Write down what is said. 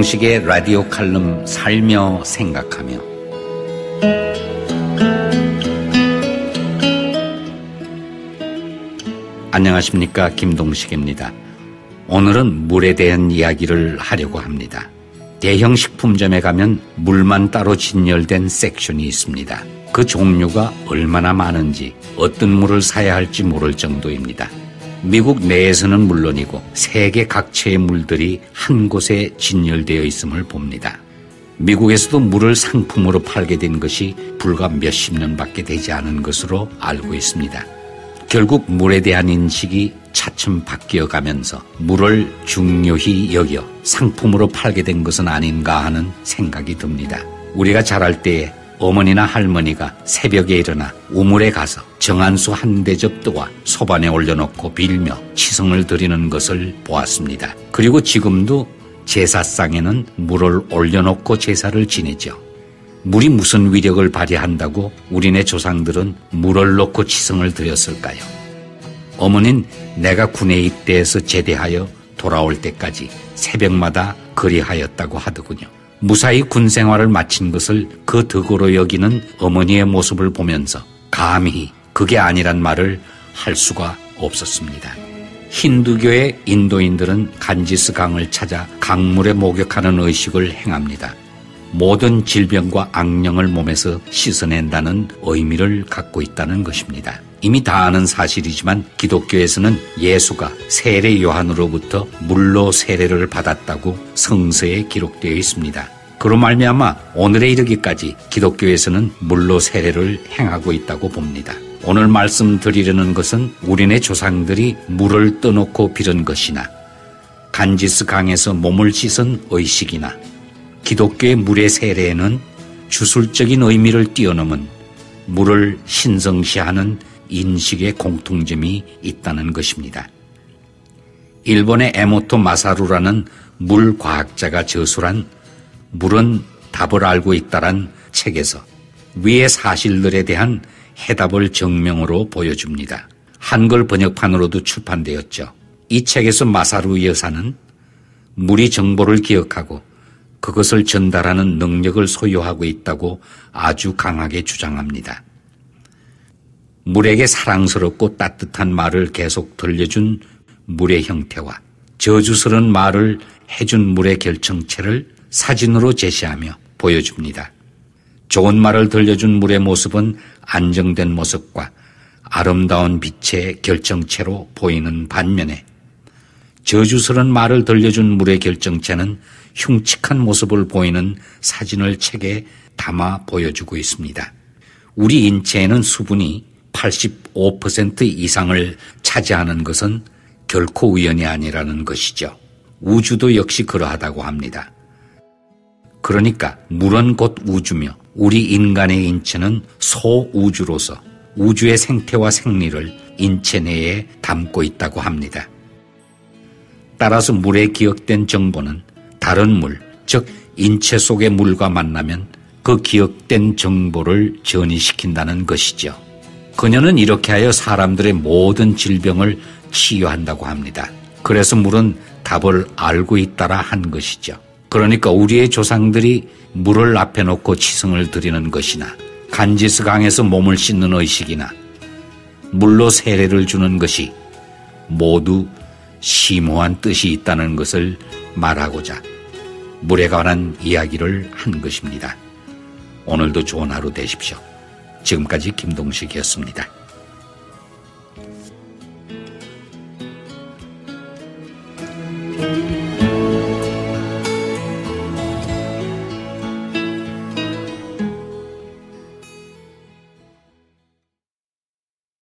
김동식의 라디오 칼럼 살며 생각하며. 안녕하십니까, 김동식입니다. 오늘은 물에 대한 이야기를 하려고 합니다. 대형 식품점에 가면 물만 따로 진열된 섹션이 있습니다. 그 종류가 얼마나 많은지 어떤 물을 사야 할지 모를 정도입니다. 미국 내에서는 물론이고 세계 각처의 물들이 한 곳에 진열되어 있음을 봅니다. 미국에서도 물을 상품으로 팔게 된 것이 불과 몇십 년밖에 되지 않은 것으로 알고 있습니다. 결국 물에 대한 인식이 차츰 바뀌어가면서 물을 중요히 여겨 상품으로 팔게 된 것은 아닌가 하는 생각이 듭니다. 우리가 자랄 때에 어머니나 할머니가 새벽에 일어나 우물에 가서 정한수 한 대접 떠와 소반에 올려놓고 빌며 치성을 드리는 것을 보았습니다. 그리고 지금도 제사상에는 물을 올려놓고 제사를 지내죠. 물이 무슨 위력을 발휘한다고 우리네 조상들은 물을 넣고 치성을 드렸을까요? 어머니는 내가 군에 입대해서 제대하여 돌아올 때까지 새벽마다 그리하였다고 하더군요. 무사히 군 생활을 마친 것을 그 덕으로 여기는 어머니의 모습을 보면서 감히 그게 아니란 말을 할 수가 없었습니다. 힌두교의 인도인들은 간지스 강을 찾아 강물에 목욕하는 의식을 행합니다. 모든 질병과 악령을 몸에서 씻어낸다는 의미를 갖고 있다는 것입니다. 이미 다 아는 사실이지만 기독교에서는 예수가 세례 요한으로부터 물로 세례를 받았다고 성서에 기록되어 있습니다. 그로 말미암아 오늘에 이르기까지 기독교에서는 물로 세례를 행하고 있다고 봅니다. 오늘 말씀드리려는 것은 우리네 조상들이 물을 떠놓고 빌은 것이나 간지스 강에서 몸을 씻은 의식이나 기독교의 물의 세례에는 주술적인 의미를 뛰어넘은 물을 신성시하는 인식의 공통점이 있다는 것입니다. 일본의 에모토 마사루라는 물과학자가 저술한 물은 답을 알고 있다란 책에서 위의 사실들에 대한 해답을 정명으로 보여줍니다. 한글 번역판으로도 출판되었죠. 이 책에서 마사루 여사는 물이 정보를 기억하고 그것을 전달하는 능력을 소유하고 있다고 아주 강하게 주장합니다. 물에게 사랑스럽고 따뜻한 말을 계속 들려준 물의 형태와 저주스러운 말을 해준 물의 결정체를 사진으로 제시하며 보여줍니다. 좋은 말을 들려준 물의 모습은 안정된 모습과 아름다운 빛의 결정체로 보이는 반면에 저주스러운 말을 들려준 물의 결정체는 흉측한 모습을 보이는 사진을 책에 담아 보여주고 있습니다. 우리 인체에는 수분이 85% 이상을 차지하는 것은 결코 우연이 아니라는 것이죠. 우주도 역시 그러하다고 합니다. 그러니까 물은 곧 우주며 우리 인간의 인체는 소우주로서 우주의 생태와 생리를 인체 내에 담고 있다고 합니다. 따라서 물에 기억된 정보는 다른 물, 즉 인체 속의 물과 만나면 그 기억된 정보를 전이시킨다는 것이죠. 그녀는 이렇게 하여 사람들의 모든 질병을 치유한다고 합니다. 그래서 물은 답을 알고 있다라 한 것이죠. 그러니까 우리의 조상들이 물을 앞에 놓고 치성을 드리는 것이나 간지스 강에서 몸을 씻는 의식이나 물로 세례를 주는 것이 모두 심오한 뜻이 있다는 것을 말하고자 물에 관한 이야기를 한 것입니다. 오늘도 좋은 하루 되십시오. 지금까지 김동식이었습니다.